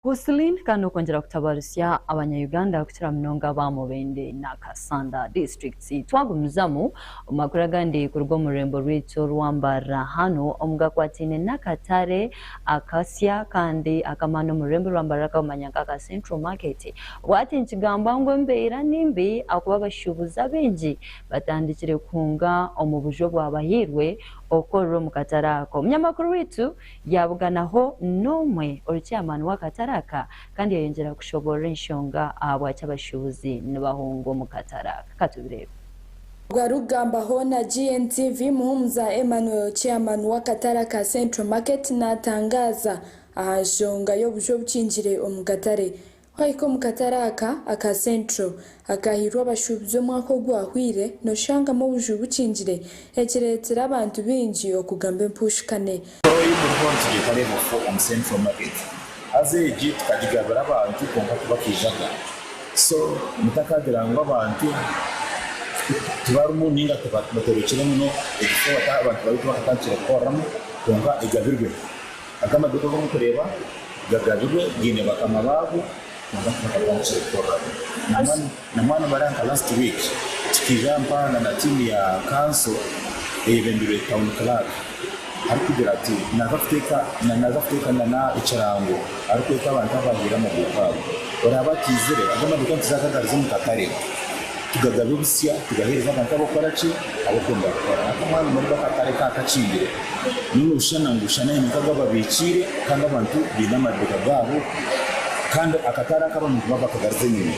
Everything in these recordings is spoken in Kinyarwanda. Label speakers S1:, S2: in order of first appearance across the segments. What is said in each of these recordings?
S1: Kusilin kano kongera kutabarisya abanya-Uganda kukira mnonga bamubende na Kasanda districts twagumizamu makuru agandi ku rwo murembo rw'icyo rwambara hano omugakwatine n'akatare akasya kandi akamano murembo rwambara kamanyanga ka Central Market wati nkigamba ngo mbeera nimbi akuba bashubuza benji batandikire kunga omubujo bw'abahirwe okoro mukatarako munyamakuru witu yabuganaho nomwe orucyamani wakataraka kandi yayongera kushobora enshonga abwa cy'abashubuzi n'abahungu mukataraka katubirebe
S2: Rugamba hona Gntv muhumza Emmanuel chairman wa Kataraka Central Market natangaza ahashonga yo bujo bucinjire omugatare Haiko mukataraka aka Central akahirwa bashubuzo mwako gwahwire no shanga mu bujo bucinjire ekiretera abantu binji okugambe mpushikane
S3: Central Market aze git kadigabara abantu konka kubakijaga so mutakagira ngo abantu tubarumu ninga tubatorokire muno egifo abantu bari bakatantira koramo konka igabirwe agama duko ngo kureba gagabirwe gine bakamababu bakatantira koramo namana baranga last week tikijampa na timu ya council ebendure town club arikugira ati nazafuteka na icarango ariko abantu abahira mu bukabo orabatizire agama duko tuzakagariza mu katare tugagabe busya tugahereza abantu abakora abakunda gukora akamana muri bakatare kakacindire niwe ushanangushana imikaga babikire kandi abantu binamaduka gabo kandi akatara k'abantu babakagarize nyine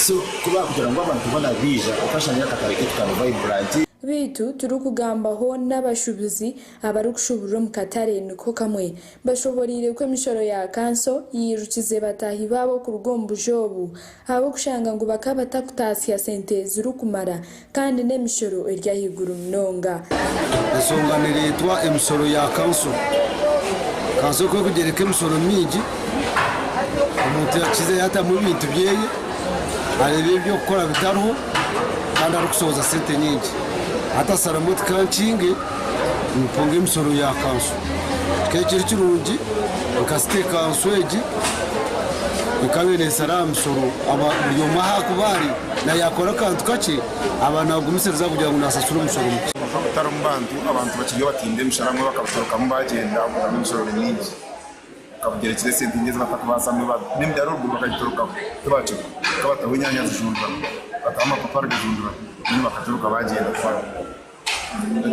S3: so kuba kugira ngo abantu bana bija afashanya akatare kitwa vibrant
S2: bitu turukugambaho n'abashubuzi abarukushuburo mukatare niko kamwe bashoborire ko imishoro ya kanso yirukize batahi babo ku rugombo jobu abo kushanga ngo bakabata kutasiya sente zirukumara kandi n'emishoro irya higuru mnonga
S4: esonganiritwa emishoro ya kanso ko kugereka emishoro miji umuntu yakize yata mu bintu byeye arebe byo gukora bitaruho kandi arukusoza sente nyingi hata saramuti kanchinge muponge emisoro ya kanso kekiri kirungi ukasite kanso egi ikabene sara misoro aba yoma hakubari na yakora kantu kace abana bagumisiriza kugira ngo nasasure umusoro
S3: batari mbantu abantu bakiye batinde misharamwe bakabutoroka mu bagenda mu misoro nyingi kabugere kire sente ngeze batakubasamwe n'imbyaro ruguru bakagitoroka tubacu kabataho nyanya zijundura batama papara zijundura ni bakatoroka bagenda kwa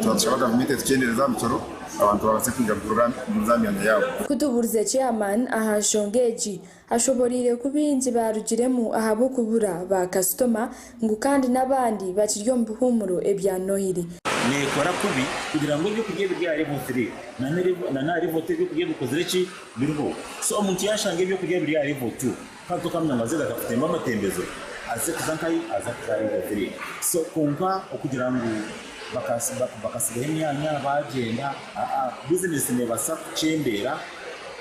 S3: twashaka gavumenti tukendereza misoro abantu babase kwiga program muzamyanya yabo
S2: kutuburize chairman ahashongeji ashoborire kubinzi barugiremu ahabo kubura ba customer ngo kandi nabandi bakiryo mbuhumuro ebya nohiri
S3: nekora kubi kugira ngo ibyo kugiye bya level 3 na level 3 byo kugiye bikozere ki biriho so umuntu yashange ibyo kugiye bya level 2 kandi kamwe amaze gakatemba amatembezo aze kuzankai aza level 3 so kumva okugira ngo bakasigaye imyanya bagenda business ne basa cembera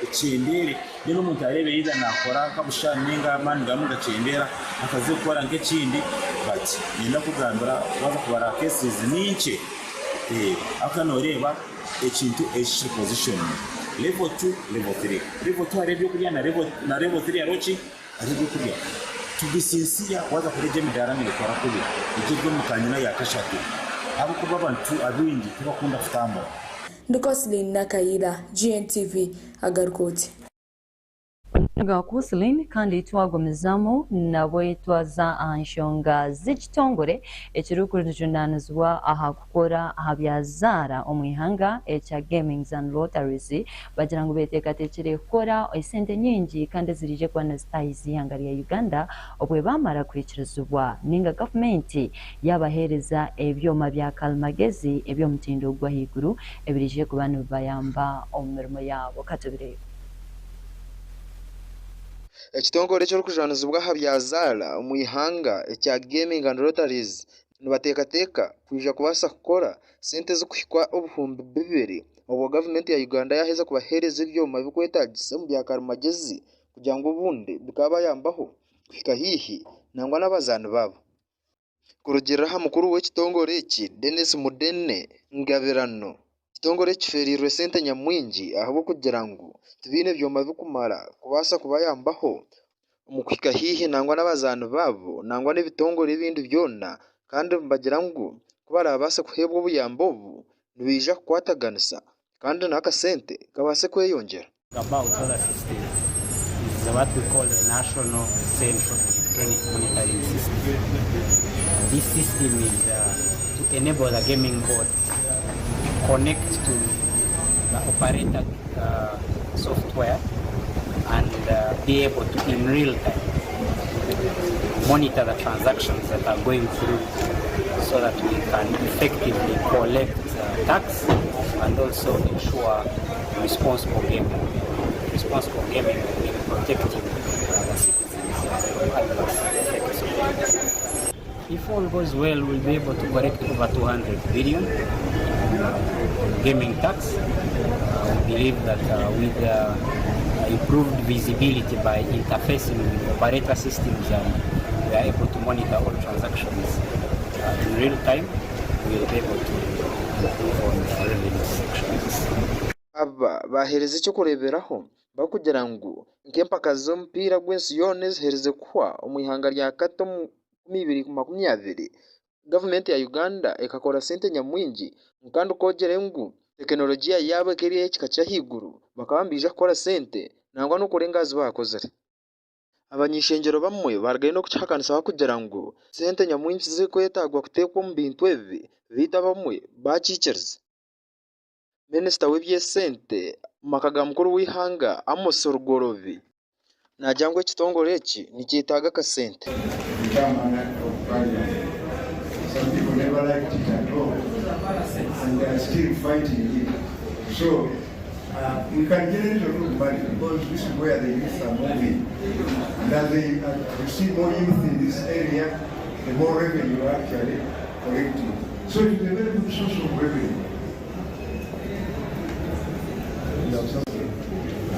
S3: icembere niba umuntu arebe yiza nakora kabushaninga mani gamuga cembera akaze gukora nk'ikindi bati nyenda kugandura baza kubara cases ninke akanoreba ekintu eshi position level 2 level 3 level 2 arebe kujya na level 3 arochi arebe kujya tubisinsiya waza kureje midara ne gukora kubi igirwe mukanyina yakashatu abo kuba abantu abingi tubakunda kutamba
S2: Ndukoslin nakayira Gntv Agarikwotsya
S1: Kusilin kandi twagomezamo nabo twaza anshonga z'ikitongore ekirukuririjunanizwa aha gukora ahabyazara omwihanga echa gamings and lotteries bagira ngo betekatekere kora esente nyingi kandi zirije kwa nazitayizi hangari ya Uganda obwe bamara kurikirizwa ninga government yabahereza ebyoma bya kalmagezi ebyo mutindo gwa higuru ebirije ku bantu bayamba omirimo yabo katubire
S5: ekitongore cyo kujanizibwa habyazara umuyihanga ecya gaming and lotteries nibatekateka kwija kubasa gukora sente zo kwikwa obuhumbi 2 obwo government ya Uganda yaheza kubahereza ibyoma bikwetagisa mu bya karumagezi kugira ngo ubundi bikaba yambaho kwika hihi nangwa n'abazana babo kurugera ha mukuru w'ekitongore iki Dennis Mudenne Ngabirano kitongole kiferirwe sente nyamwingi ahubwo kugira ngu tubine byoma bikumara kubasa kubayambaho mu kwika hihi nangwa n'abazaano babo nangwa n'ebitongole ebindi byona kandi mbagira ngu kuba barabasa kuhebwa obuyambo obu nibija kukwataganisa kandi n'akasente kabase kweyongera.
S6: About other system is what we call the National Central Electronic Monitoring System. This system is to enable the gaming board connect to the operator software and be able to in real time monitor the transactions that are going through so that we can effectively collect tax and also ensure responsible gaming. Responsible gaming will be protecting the citizens from adverse effects of it. If all goes well, we'll be able to collect over 200 billion gaming tax. We believe that with improved visibility by interfacing with operator systems, we are able to monitor all transactions in real time. We will be able to improve on the revenue sections.
S5: Aba bahereze icyo kureberaho bakugira ngo nk'empaka z'omupiira gw'ensi yona zihereze kuhwa omu ihanga rya kato mu 2020 gavumenti ya Uganda ekakora sente nyamwingi kandi ukogere ngu tekinolojia yabo ekiri ekika kya higuru bakabambija kukora sente nangwa n'okurengazi bakozere. Abanyishengero bamwe baragaye no kukihakanisa kugira ngu sente nyamwingi zikwetagwa kuteekwa mu bintu ebi bita bamwe bakikiriza. Minisita w'ebyesente mumaka ga mukuru w'ihanga Amos Rugorovi najangwa ekitongole eki nikyetaaga akasente.
S7: Some people never liked it at all, and they are still fighting it. So we can generate a lot of money because this is where the youth are moving. And as they receive more youth in this area, the more revenue are actually collecting. So it is a very good source of revenue.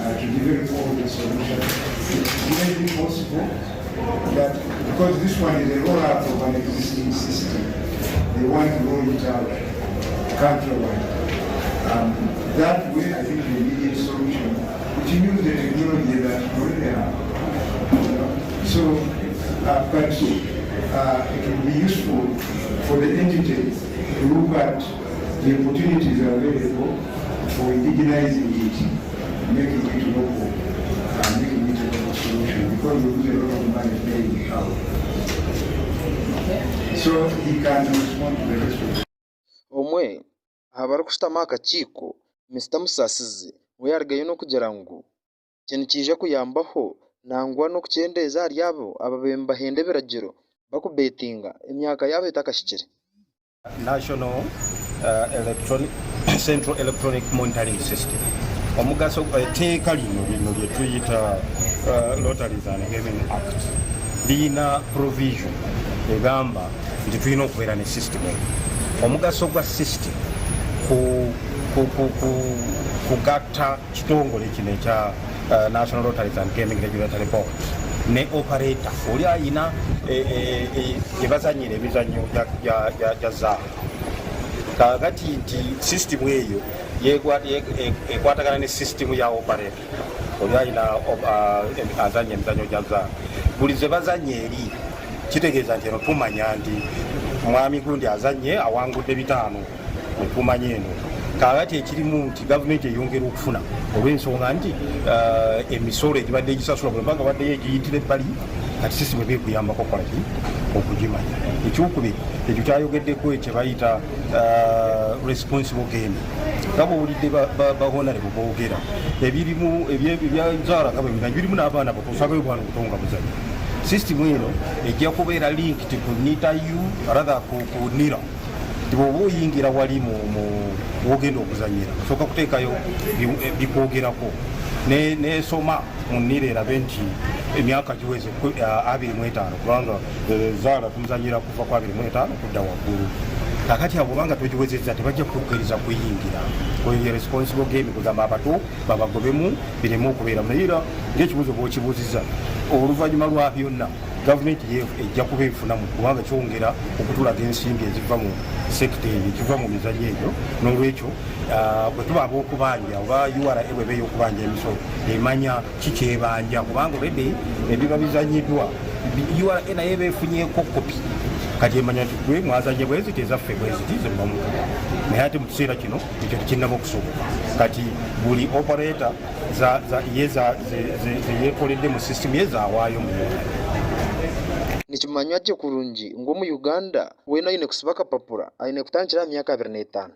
S7: To develop all the solutions, it may be possible that because this one is a rollout of an existing system, they want to roll it out countrywide. That way, I think the immediate solution, which use the technology that we already have. So, but it will be useful for the entity to look at the opportunities available for indigenizing it, making it local, making it a local solution, because we lose a lot of money paying it out. So he can respond to the rest of it.
S5: Omwe habari kushitama akakiiko Mr. Musasizi we yaragayo no kugira ngu kintu kije kuyambaho nangwa no kukyendeza ari abo ababemba hende biragiro bakubetinga emyaka yabo itakashikire.
S6: National Central Electronic Monitoring System. Omugaso teeka lino lye tuyita Lotteries and Gaming Act lina provision egamba nti tulina okubeera ne system. Omugaso gwa system kugatta kitongole kino ekya National Lotteries and Gaming Regulatory Board ne operator oli ayina ebazanyira ebizanyo ya zaala. Kakati nti system eyo ekwatagana ne system ya operator oli ayina azanya emizanyo gya zaala. Buli ze bazanya eri kitegeeza nti eno tumanya nti mwami gundi azanye awangudde 5 tumanye eno. Kakati ekirimu nti gavumenti eyongera okufuna olw'ensonga nti emisolo egibadde egisasula bwe mbanga badde egiyitira ebbali kati system eba ekuyambako okolaki okugimanya. Ekyokubiri ekyo kyayogeddeko ekye bayita responsible gaming. Nga bw'owulidde bahonarebo boogera ebirimu ebyazaala nga bwe bimanyi birimu n'abaana bato osagayo bwana obutonga buzanyo. System eno ejja kubeera linked ku NITU rather ku NIRA. Bw'oba oyingira wali wogenda okuzanyira soka kuteekayo bikwogerako nesoma mu NIRA erabe nti emyaka giweze 25 kubanga zaala tumuzanyira kuva ku 25 kudda waggulu. Kakati abo banga togiwezezza tebajja kukkiriza kuyingira oyo responsible game kugamba abato babagobemu biremu okubeera mu NIRA ng'ekibuuzo bw'okibuuzizza oluvannyuma lwa byonna gavumenti ejja kuba ebifunamu kubanga kyongera okutulaga ensimbi eziva mu sekita eyo ekiva mu mizannyo egyo. N'olwekyo bwe tuba ab'okubanja oba URA bweba ey'okubanja emisolo emanya kikyebanja kubanga olwedde ebiba bizanyiddwa URA naye beefunyeko kopi kati emanya nti gwe mwazanye bweziti ezaffe bweziti zemubamukuba naye ate mu kiseera kino ekyo tekinnaba okusoboka. Kati buli operator yeyekoledde mu system yezaawaayo mu
S5: nikimanywa gye kurungi ng'omu Uganda weena ayine kusiba akapapura ayine kutandikira mu myaka 25.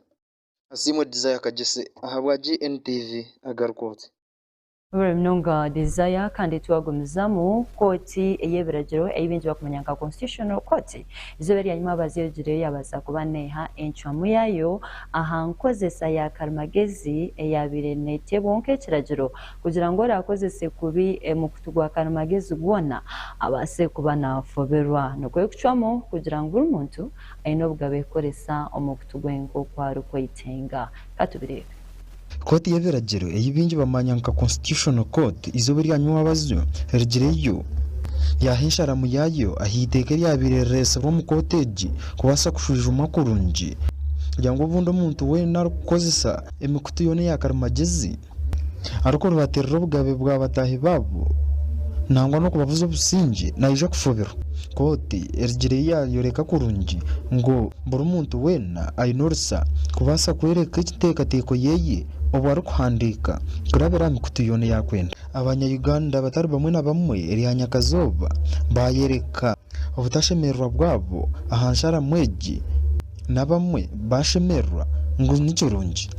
S5: Asimwe Desire Kagese ahabwa GNTV Agarikwotsya.
S1: Mnonga Desire kandi tuwagumizamu koti ey'ebiragiro eyibinjibwa kumanya nka Constitutional Court izobe lyanyuma abazyegire yabaza kubaneha enchwamu yayo aha nkozesa ya karimagezi eyabire netebwa nk'ekiragiro kugira ngo rakozese kubi mu kutugwa karimagezi gwona abase kuba nafoberwa nokwekuchwamo kugira ngo buri muntu ayine obugabe ekoresa omu kutugwengo kwaru kwitenga katubireka.
S8: Koti y'ebiragiro eyibinji bamanya nka Constitutional Court izobe lyanyuma abazyo rigireyo yahensharamu yayo ahiteke lyabireresa mu koteji kubasa kushujuma kurungi kugira ngo ubundi omuntu weena arukozesa emikutu yone ya karimagezi ariko rubaterera obugabe bwa batahi babo nangwa no kubavuza obusingi naija kufoberwa. Koti erigire yayoreka kurungi ngo buri muntu weena ayine orusa kubasa kwereka ekiteekateeko yeye obu arikuhandika kurabira mikutu yone yakwenda. Abanya-Uganda batari bamwe na bamwe eryanyakazoba bayereka obutashemererwa bwabo aha nsharamu egi na bamwe bashemererwa ngo nikirungi.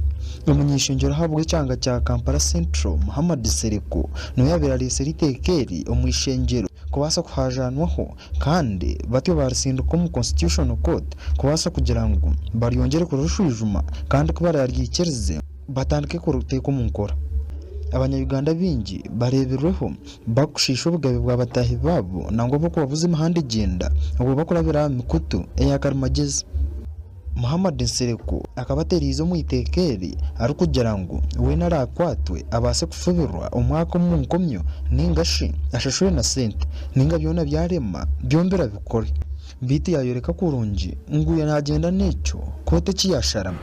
S8: Omunyeshongero habwa ekyanga kya Kampala Central Muhammad Sereko no yabiralise ritekeri omwishengero kubasa kuhajanwaho kandi batyo barisinduka mu Constitutional Court kubasa kugira ngo bariyongere kurushujuma kandi kuba yaryikirize batandike kuruteka mu nkora. Abanya-Uganda bingi bareberweho bakushisha obugabe bwa batahi babo nangwa bo kubavuza imihanda igenda obu bakurabira mikutu eya karimagezi. Muhammad Sereko akabaterizo mu itekeri ari kugira ngo weena arakwatwe abase kufuberwa omwaka mu nkomyo ningashi ashashwe na sente ninga byona byarema byombera bikore bitu yayoreka kurungi nguye nagenda necho kote kiyasharama.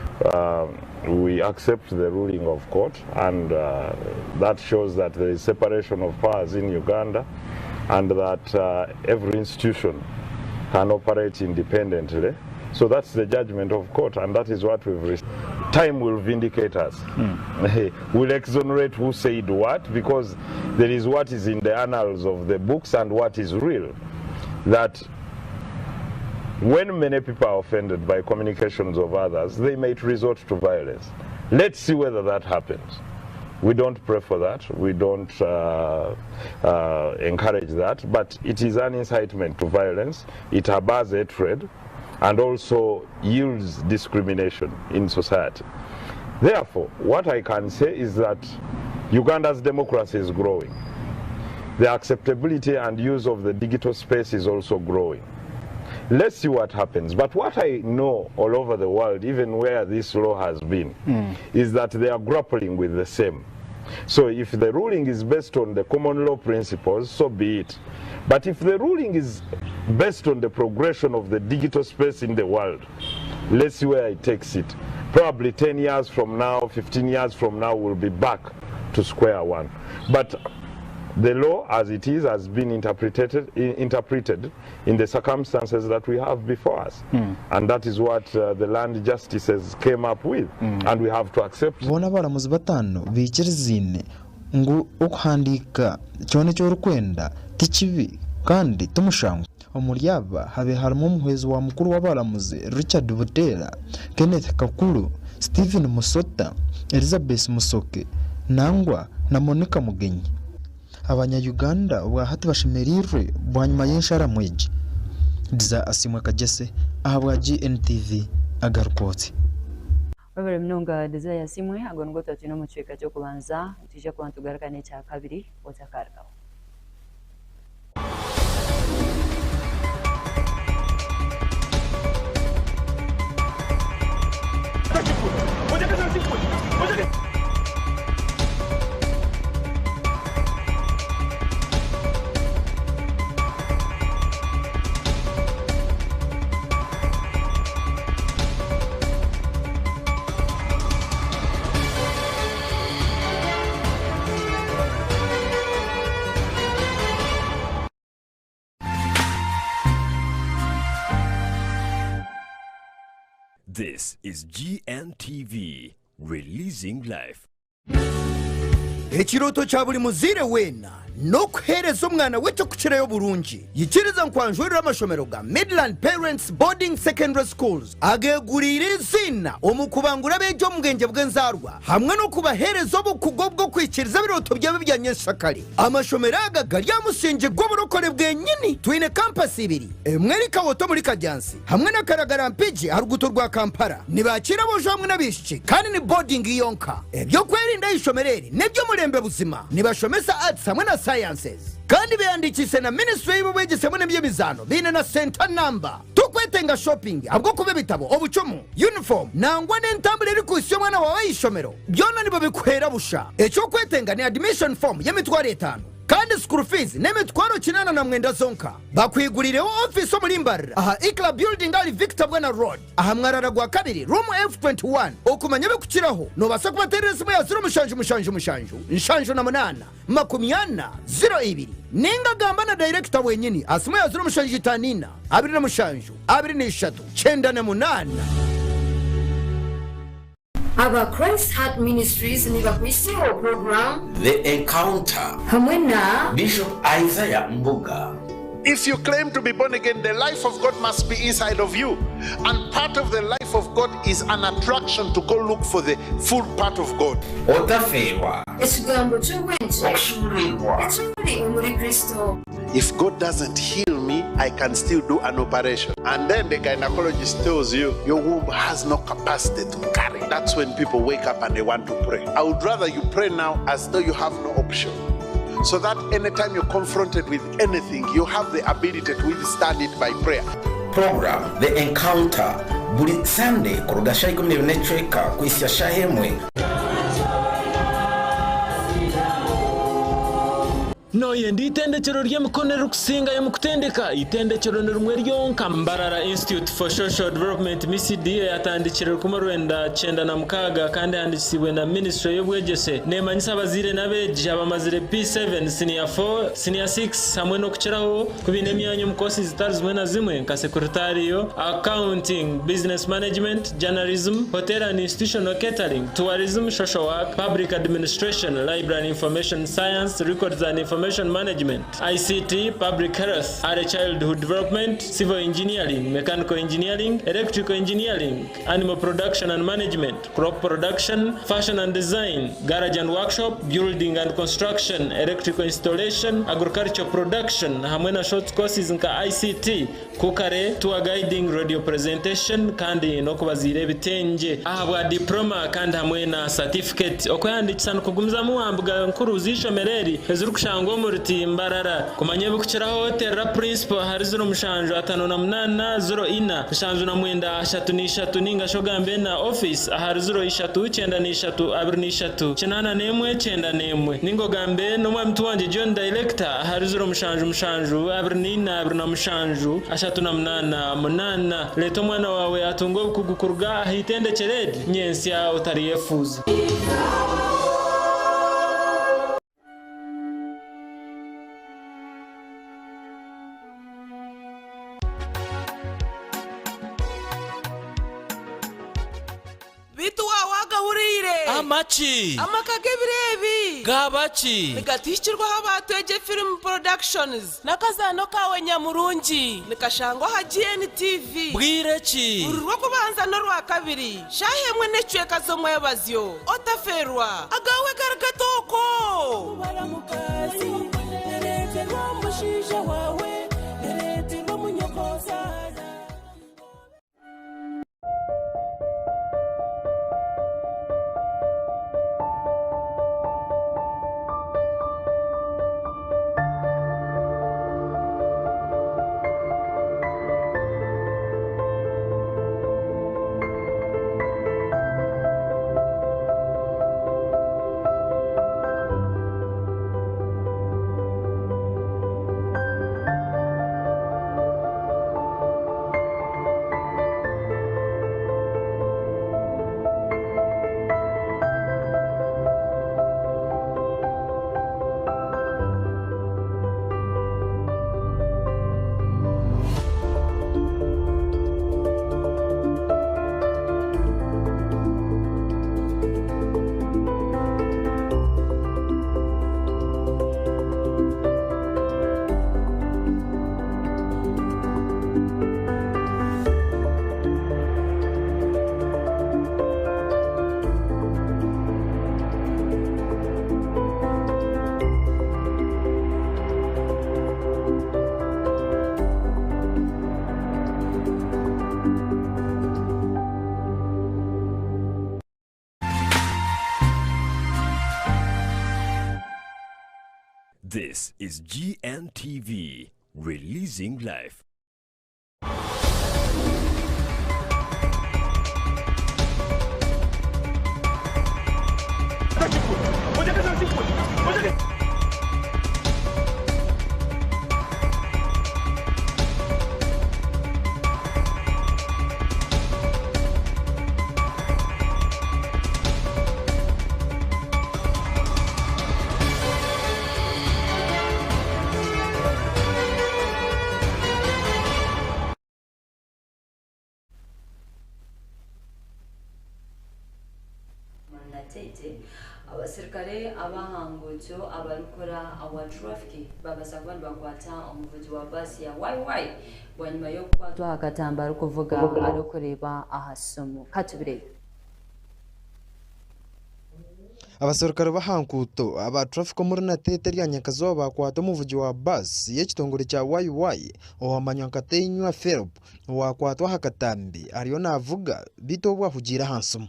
S9: We accept the ruling of court and that shows that there is separation of powers in Uganda and that every institution can operate independently. So that's the judgment of court and that is what we've received. Time will vindicate us. We'll exonerate who said what because there is what is in the annals of the books and what is real. That when many people are offended by communications of others, they might resort to violence. Let's see whether that happens. We don't pray for that. We don't encourage that. But it is an incitement to violence. It harbors hatred and also yields discrimination in society. Therefore, what I can say is that Uganda's democracy is growing. The acceptability and use of the digital space is also growing. Let's see what happens. But what I know all over the world, even where this law has been, is that they are grappling with the same. So if the ruling is based on the common law principles, so be it. But if the ruling is based on the progression of the digital space in the world, let's see where it takes it. Probably 10 years from now, 15 years from now, we'll be back to square one. But the law as it is has been interpreted in the circumstances that we have before us. And that is what the land justices came up with. And we have to accept.
S8: Bona baramuzi batano bikirizine ngo okuhandika cyone cyo rukwenda tikibi kandi tumushango omuryaba habe harimo umuhezi wa mukuru w'abaramuze Richard Butera, Kenneth Kakulu, Stephen Musota, Elizabeth Musoke nangwa na Monica Mugenyi. Abanya-Uganda bahati bashemerirwe bwanyuma y'enshara mweji. Diza Asimwe Kagese ahabwa GNTV Agarikwotsya.
S1: Babere mnonga Diza Yasimwe agongo tatino mu cweka cyo kubanza tuje kwantugarakane cya kabiri otakarga.
S10: This is Gntv, releasing life.
S11: Ekiroto kya buli muzire weena n'okuheereza omwana we kyokukirayo bulungi yikiriza nkwanjulira amashomero ga Midland Parents Boarding Secondary Schools ageegulira izina omukubangula b'eby'omugenje bw'enzarwa hamwe n'okubaheereza obukugu bw'okwikiriza ebirooto byabwe bya nyensakale. Amashomero aga gali amusingi gw'oburokore bwennyini. Twine kampasi ibiri, emwe eri Kawoto muri Kajjansi hamwe na Karagara Mpigi ha ruguto rwa Kampala. Nibakira abojo hamwe n'abishiki kandi ni boarding yonka. Ebyokwerinda ishomero eri nebyo mulembe buzima nibashomesa arts hamwe na sciences kandi beyandikise na ministry y'ubwegese hamwe n'ebyemizano bine na center number. Tukwetenga shopping abwo kuba bitabo obucumu uniform nangwa n'entambule eri ku isi y'omwana wawe y'ishomero byona nibo bikuhera busha. Ekyokwetenga ni admission form y'emitwaro 5 kandi school fees n'emitwaro 8 na mwenda zonka. Bakwigurireho office omuli Mbarara aha Ikla building ali Victor Bwana Road aha Mwarara gwa kabiri room F21. Okumanya bekukiraho nobasa kubaterereza mu ya 0 ninga gamba na director wenyini asimu ya 0 2
S12: Aba Christ Heart Ministries ni bakwisiho program
S13: The Encounter
S12: hamwe na
S13: Bishop Isaiah Mbuga.
S14: If you claim to be born again, the life of God must be inside of you. And part of the life of God is an attraction to go look for the full part of God.
S13: Otafewa.
S12: Ekigambo ky'obwenje ekiri omuli Kristo.
S14: If God doesn't heal me, I can still do an operation. And then the gynecologist tells you your womb has no capacity to carry. That's when people wake up and they want to pray. I would rather you pray now as though you have no option. So that anytime you're confronted with anything, you have the ability to withstand it by prayer.
S13: Program The Encounter buli Sunday kurugasha 14 kwisia shahemwe.
S15: No yendi itendekero ry'emikonero kusinga yemukutendeka itendekero nirumwe ryonka Mbarara Institute for Social Development MCD yatandikira ku 1996 kandi handikisibwe na Ministry y'obwegese nemanyisa abazire nabeje abamazire P7 senior 4 senior 6 hamwe no kukiraho kubine emyanyo mu courses zitari zimwe na zimwe nka secretarial, accounting, business management, journalism, hotel and institutional catering, tourism, social work, public administration, library and information science, records and information management, ICT, public health, early childhood development, civil engineering, mechanical engineering, electrical engineering, animal production and management, crop production, fashion and design, garage and workshop, building and construction, electrical installation, agriculture production, hamwe na short courses nka ICT, kukare, tour guiding, radio presentation kandi no kubazire bitenje ahabwa diploma kandi hamwe na certificate okwandikisa no kugumza mu ambuga nkuru zishomereri ezuru kushangwa muri Mbarara kumanye bukiraho terra principal hari 0 ninga shogambe na office hari 0 ningo gambe no mwa mtu wanje John director hari 0 leto mwana wawe atungo kugukurga ahitende cheredi nyensia utariyefuza.
S16: Amachi
S17: amakage birebi
S16: gabachi
S17: nigatishirwa habatweje film productions nakazano kawe nyamurungi nikashangwa ha Gntv
S16: bwirechi
S17: urwo kubanza no rwa kabiri shahemwe necweka zo mwebazyo otaferwa agawe gargatoko baramukazi nerete rwa mushije wawe nerete rwa munyokoza.
S10: This is GNTV, releasing life.
S1: abasirikare abahangutso abarukora awa traffic babasaba bakwata umuvuzi wa basi ya YY bwanyuma yo kwatwa hakatambara kuvuga ari kureba ahasumu katubire
S8: abasirikare bahankuto aba traffic muri natete rya Nyakazo bakwata umuvuzi wa basi y'ekitongore cya YY owamanyankate inywa ferb wakwatwa hakatambi ariyo navuga bitobwa kugira hansumu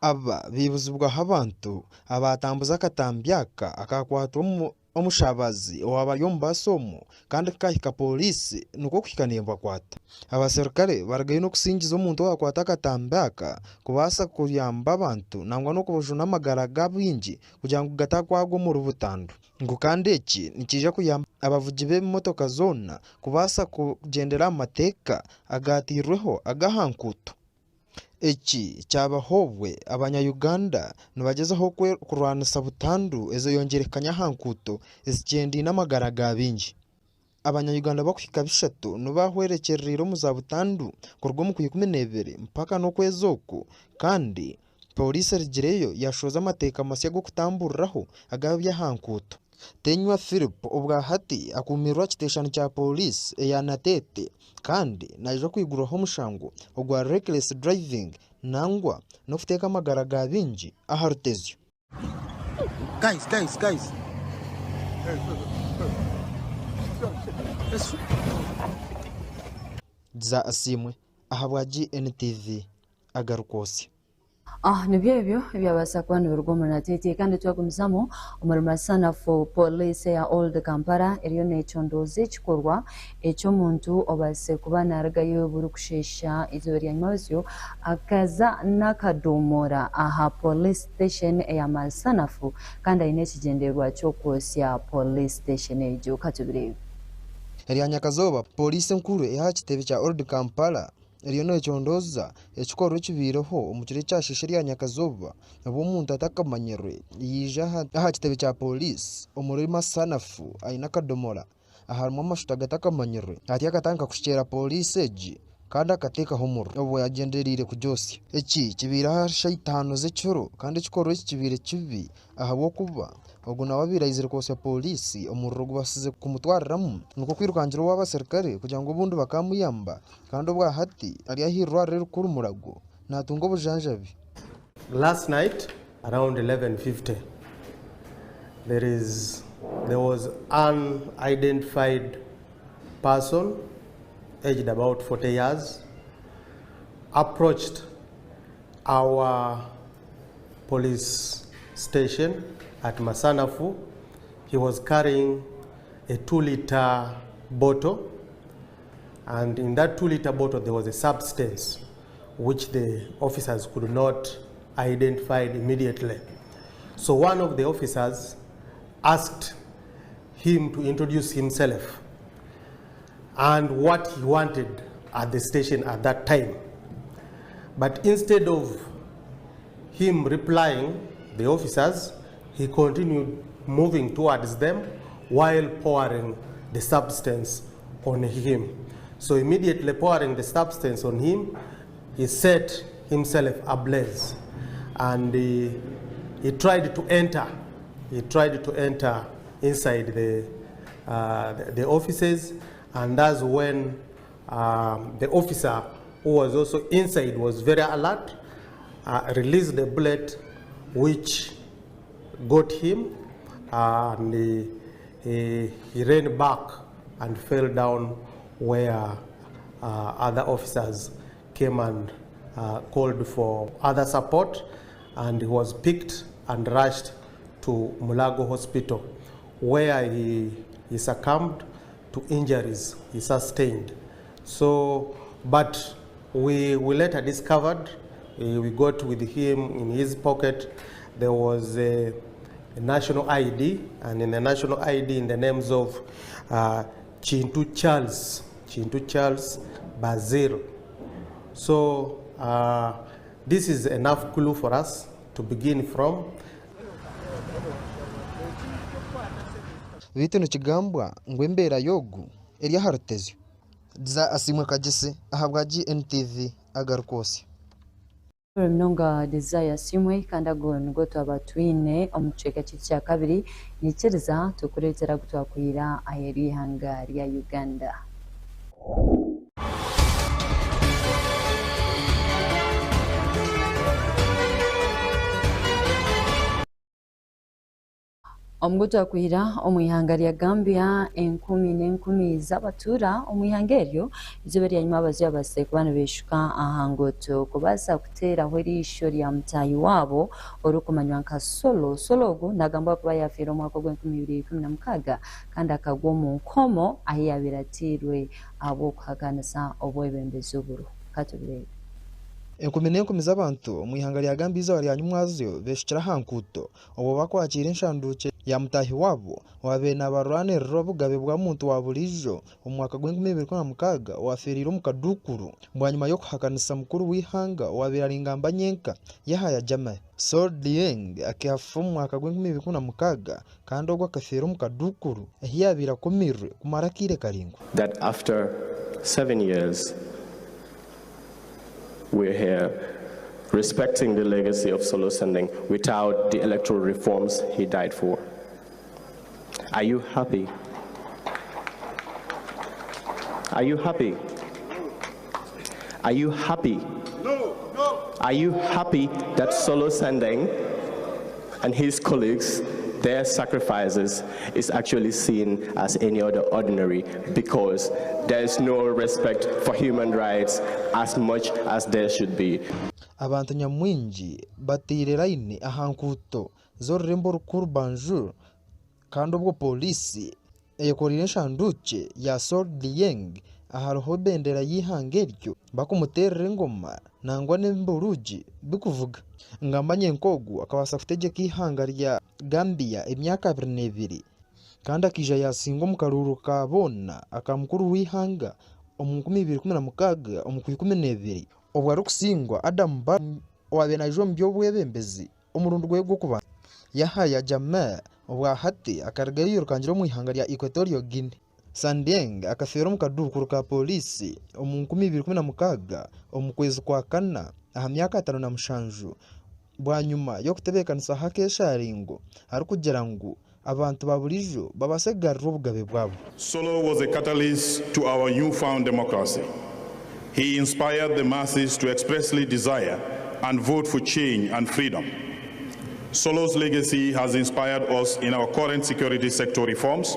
S8: aba bibuzubwa abantu abatambuza akatambyaka akakwatwa omushabazi owabayomba somo kandi kahika polisi nuko kwikanembwa kwata abasirikare baragaye no kusingiza omuntu wakwata akatambyaka kubasa kuyamba abantu nangwa no kubujuna amagara gabwingi kugira ngo gatakwagwa mu rubutandu ngo kandi eki nikije kuyamba abavugi b'imotoka zona kubasa kugendera amateka agatirweho agahankuto eki cyabahobwe abanya-Uganda nibagezaho kurwanisa butandu ezo yongerekanya hankuto ezigendi n'amagara gabingi abanya-Uganda bakwika bishatu nubahwerekerero mu za butandu kurwo mu 2012 mpaka no kwezoko kandi polisi rigireyo yashoza amateka masya go kutamburiraho agabya hankuto Tenywa Philip ubwa hati akumirwa kiteshano cya polisi eyanatete kandi naje kwiguraho mushango ogwa reckless driving nangwa no kuteka amagara gabingi aharutezyo
S11: guys
S8: za asimwe ahabwa GNTV Agarikwotsya
S1: nibyo byabasa kwanibirwa mu natete kandi twakumizamo umurimo sana for police ya old Kampala eriyo necyondoze kikorwa ecyo muntu obase kubana aragayo burukushesha izo ryanyazyo akaza nakadomora aha police station ya Masanafu kandi ayine kigenderwa cyo kwosya police station ejo katubire
S8: eriya Nyakazoba polisi nkuru ya kitebe cya old Kampala eriyo necyondoza ekikoro kibireho umukire cyashishe rya Nyakazoba abo umuntu atakamanyerwe yija aha kitebe cya polisi umurimo Masanafu ayina kadomora aharimo amashuta gatakamanyerwe ati akatanka kushikera polisi eji kandi akateka homuro obo yagenderire kujosya eki kibira shayitano z'ekiro kandi ekikoro kibire kibi ahabo kuba ogo nababirayizire kosya polisi omurro gubasize kumutwariramu nuko kwirukangira w'abasirikare kugira ngo bundu bakamuyamba kandi obwa hati ari ahirwa rero kurumurago natungo bujanjabi.
S18: Last night around 11:50 there was an unidentified person aged about 40 years approached our police station at Masanafu. He was carrying a 2-liter bottle, and in that 2-liter bottle there was a substance which the officers could not identify immediately. So one of the officers asked him to introduce himself and what he wanted at the station at that time. But instead of him replying, the officers, he continued moving towards them while pouring the substance on him. So immediately pouring the substance on him, he set himself ablaze, and he tried to enter. He tried to enter inside the offices, and that's when the officer who was also inside was very alert, released the bullet which got him, and he ran back and fell down where other officers came and called for other support, and he was picked and rushed to Mulago Hospital, where he succumbed to injuries he sustained. So, but we later discovered, we got with him in his pocket, there was a national ID, and in the national ID in the names of Chintu Charles Basil. So this is enough clue for us to begin from.
S8: Vitu nikigambwa ngwembera yogu eria harutezyo za asimwe kagese ahabwa GNTV Agarikwotsya.
S1: Mnonga desire simwe kandago ngo twabatwine omuceka kya kabiri nikereza tukuretera gutwakwira ayeri hanga ya Uganda. Omugutu akwira omwihanga lya Gambia 10 z'abatura omwihanga eryo izobe lyanyuma abazi abase kubana beshuka ahangoto kubasa kutera hwerisho lya mutayi wabo orukumanywa nka sologo nagambwa kuba yafira omwaka gw'2016 kandi akagwa mu nkomo ahiyabiratirwe abo kuhakanisa obwebembezi oburu katubire
S8: 10 z'abantu omwihanga lya Gambia izo lyanyumwazo beshukira hankuto obo bakwakira enshanduke ya mutahi wabo wabena barwanirira obugabe bwa muntu wa bulijo omwaka gw'2016 wafirira mu kadukuru mbwanyuma yo kuhakanisa mukuru w'ihanga wabiraringamba nyenka yahaya jama Sordlieng akihafu mu mwaka gw'2016 kandi ogwa kafira mu kadukuru hiyabira komirwe kumarakire karingo.
S19: That after 7 years we're here respecting the legacy of Solo Sending without the electoral reforms he died for. Are you happy? Are you happy? Are you happy?
S7: No.
S19: Are you happy that Solo Sending and his colleagues, their sacrifices is actually seen as any other ordinary because there is no respect for human rights as much as there should be?
S8: Abantu nyamwingi batirira ine ahankuto zorrembo rukuru banjur kandi ubwo polisi eyekorire nshanduke ya Sordlieng aharoho bendera y'ihanga eryo bakumuterera ingoma nangwa n'imburugi bikuvuga ngamba nyenkogu akabasa kutegeka ihanga rya Gambia emyaka 22 kandi akija yasingo mu karuru ka bona akamukuru w'ihanga omu 2016 omu 12 obwo arukusingwa Adam Bar wabenajo mbyo bwebembezi omurundu gwego kuba yahaya jama obwa hati akargariyo kanjiro mu ihanga rya Equatorial Guinea. Sandieng akafera mu kadukuru ka polisi omu 2016 omu kwezi kwa kana aha myaka 57 bwanyuma yo kutebekanisa hakesharingo ari kugira ngo abantu babulijo babasegarira obugabe bwabo.
S20: Solo was a catalyst to our newfound democracy. He inspired the masses to expressly desire and vote for change and freedom. Solo's legacy has inspired us in our current security sector reforms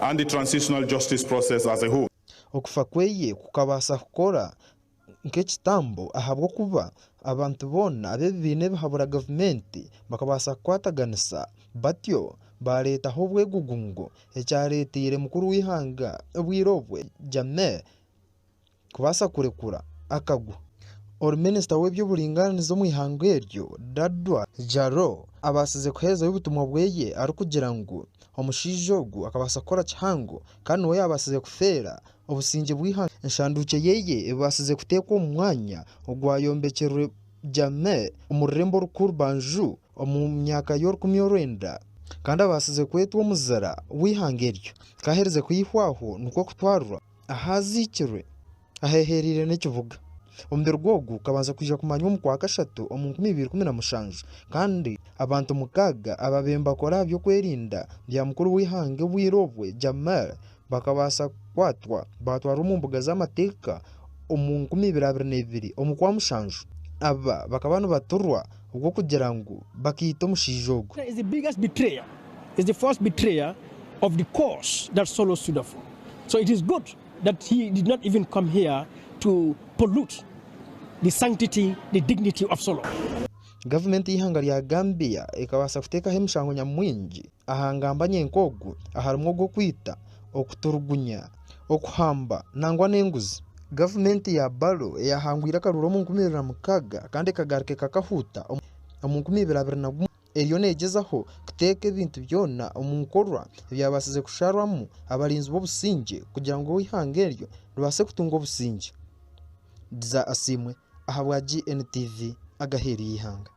S20: and the transitional justice process as a whole.
S8: Okufa kweye kukabasa kukora nk'ekitambo ahabwo kuba abantu bona abebine bahabura gavumenti bakabasa kwataganisa batyo baretaho obwegugungo ekyaretire mukuru w'ihanga obwirobwe jame kubasa kurekura akagwa. Minister w'ebyoburinganizo mu ihanga eryo Dadwa Jaro abasize kuheza y'ubutumwa bweye ari kugira ngo omushijo ogu akabasa kora kihango kandi we yabasize kufera obusinge bw'ihanga enshanduke yeye ebasize kutekwa mu mwanya ogwayombekerwe jame omurembo rukuru banju omu myaka y'orkumyorenda kandi abasize kwetwa omuzara w'ihanga eryo kahereze kuyihwaho nuko kutwarwa ahazikirwe aheherire n'ekivuga. Ombere gwogu kabanza kuja kumanywa mu kwa kashatu omu 2017 kandi abantu mukaga ababemba kora byo kwerinda bya mukuru w'ihanga bwirobwe Jamal bakabasa kwatwa batwara mu mbuga z'amateka omu 2022 omu kwa mushanju aba bakabano baturwa ubwo kugira ngo bakito mushijogo.
S21: Is the biggest betrayer, is the first betrayer of the cause that Solo stood for. So it is good that he did not even come here to pollute the sanctity, the dignity of Solo.
S8: Government y'ihanga rya Gambia ikabasa kutekaho emishango nyamwingi ahangamba nyenkogu aharimo gwo kwita okuturugunya okuhamba nangwa n'enguzi. Government ya Balo yahangwira karuro mu 2016 kandi kagarike kakahuta mu 2021 eriyo negezaho kuteka ebintu byona mu nkorwa byabasize kusharwamu abarinzi b'obusinge kugira ngo ihanga eryo rubase kutunga obusinge. Diza Asimwe ahabwa GNTV agaheri y'ihanga.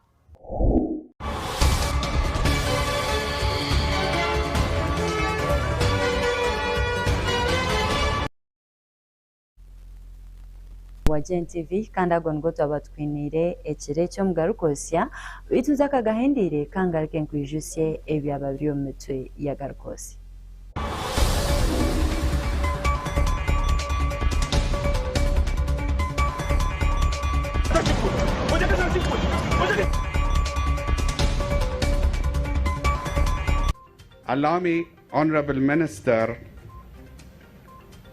S1: wa Gntv kandi agongo twabatwinire ekire cyo mugarukosya bituza kagahendire kangarike nkwijusye ebyaba byo mutwe ya Agarikwotsya.
S4: Allow me, Honorable Minister,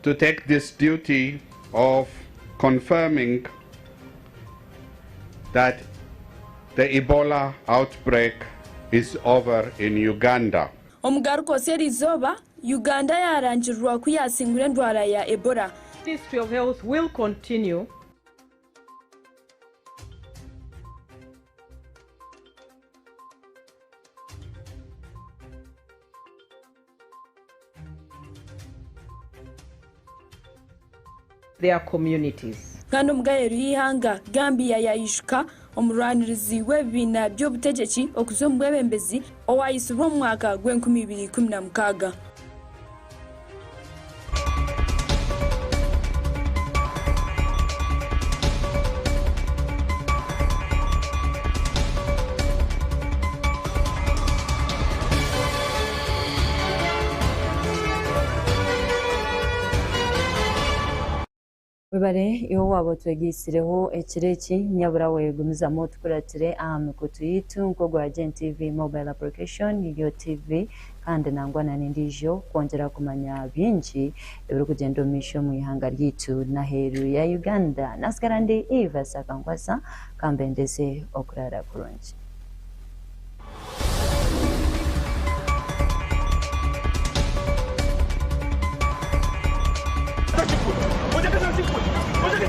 S4: to take this duty of confirming that the Ebola outbreak is over in Uganda.
S2: Omugarukosya rizoba Uganda yarangirwa kuyasingura ndwara ya Ebola.
S22: Ministry of Health will continue their communities.
S2: Kandi omugayeru y'ihanga Gambia yayishuka omurwanirizi w'ebina by'obutegeki okuza mu bwebembezi owayisibwa mu mwaka gw'2016.
S1: Webare iyo wabo twegisireho ekireki nyabura wegumiza mo tukuratire amikutu yitu nko gwa Gntv mobile application yo TV kandi nangwana n'indijo kongera kumanya byinshi ebiro kugenda misho mu ihanga ryitu na heru ya Uganda naskarandi Eva Sakangwasa kambendeze okurara kurungi.
S23: Oye,